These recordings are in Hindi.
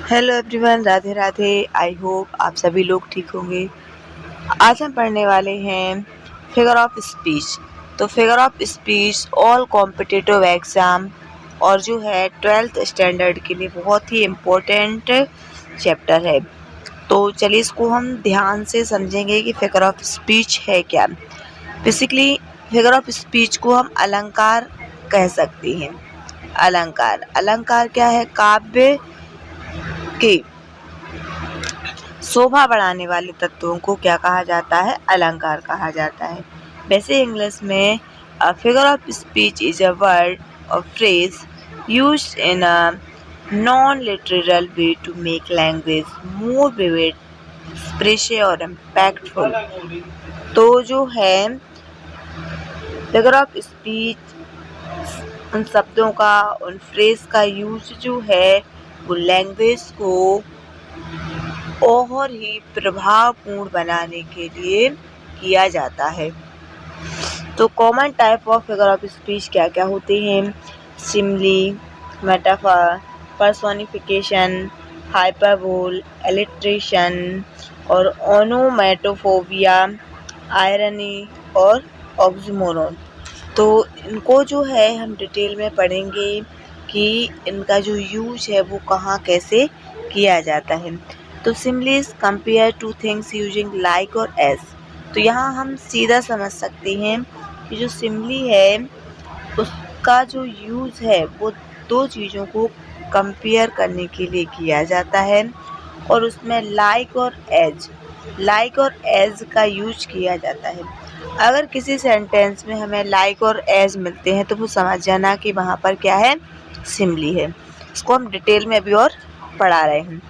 Hello everyone, Radhe Radhe. I hope आप सभी लोग ठीक होंगे। आज हम पढ़ने वाले हैं फिगर ऑफ स्पीच। तो figure of speech all competitive exam और जो है 12th स्टैंडर्ड के लिए बहुत ही इम्पोर्टेंट चैप्टर है। तो चलिए इसको हम ध्यान से समझेंगे कि फिगर ऑफ स्पीच है क्या। बेसिकली फिगर ऑफ स्पीच को हम अलंकार कह सकते हैं। अलंकार क्या है? काव्य के शोभा बढ़ाने वाले तत्वों को क्या कहा जाता है? अलंकार कहा जाता है। वैसे इंग्लिश में figure of speech is a word or phrase used in a non literal way to make language more vivid, expressive और इम्पैक्टफुल। तो जो है फिगर ऑफ स्पीच, उन शब्दों का, उन फ्रेज का यूज जो है वो लैंग्वेज को और ही प्रभावपूर्ण बनाने के लिए किया जाता है। तो common type of figure of speech क्या क्या होते हैं? Simile, metaphor, personification, hyperbole, alliteration और ओनोमैटोफोबिया, आयरनी और ऑक्सीमोरोन। तो इनको जो है हम डिटेल में पढ़ेंगे कि इनका जो यूज है वो कहाँ कैसे किया जाता है। तो similes compare two things using like और एज। तो यहाँ हम सीधा समझ सकते हैं कि जो सिमिली है उसका जो यूज है वो दो चीज़ों को कंपेयर करने के लिए किया जाता है और उसमें लाइक और एज का यूज किया जाता है। अगर किसी सेंटेंस में हमें लाइक और एज मिलते हैं तो वो समझ जाना कि वहाँ पर क्या है? सिमिली है। इसको हम डिटेल में अभी और पढ़ा रहे हैं।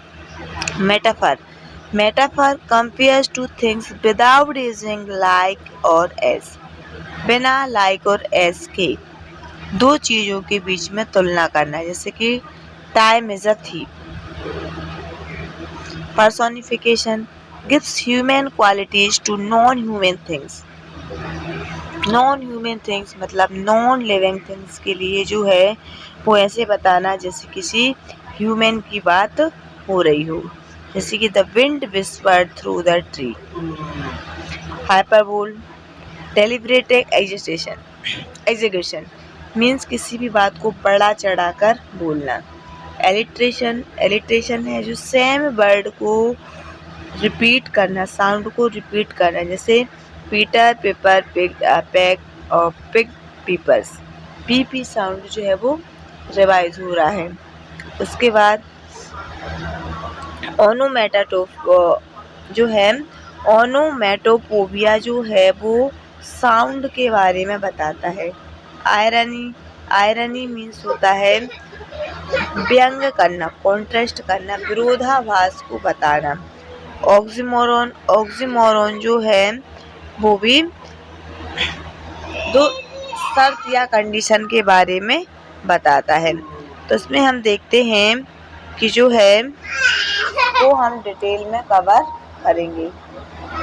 Metaphor compares two things without using like और एज। बिना लाइक और एज के दो चीज़ों के बीच में तुलना करना, जैसे कि time is a thief. Personification gives human qualities to non human things. Non human things मतलब नॉन लिविंग थिंग्स के लिए जो है वो ऐसे बताना जैसे किसी ह्यूमन की बात हो रही हो, जैसे कि the wind whispered through the tree. Hyperbole deliberate execution means किसी भी बात को बढ़ा चढ़ाकर बोलना। एलिट्रेशन है जो सेम वर्ड को रिपीट करना, साउंड को रिपीट करना, जैसे पीटर पेपर पिग पैक और पिग पीपर्स। पी साउंड जो है वो रिवाइज हो रहा है। उसके बाद ओनोमैटोपोबिया जो है वो साउंड के बारे में बताता है। आयरनी मीन्स होता है व्यंग करना, कॉन्ट्रास्ट करना, विरोधाभास को बताना। ऑक्सीमोरोन जो है वो भी दो शर्त या कंडीशन के बारे में बताता है। तो इसमें हम देखते हैं कि जो है वो हम डिटेल में कवर करेंगे।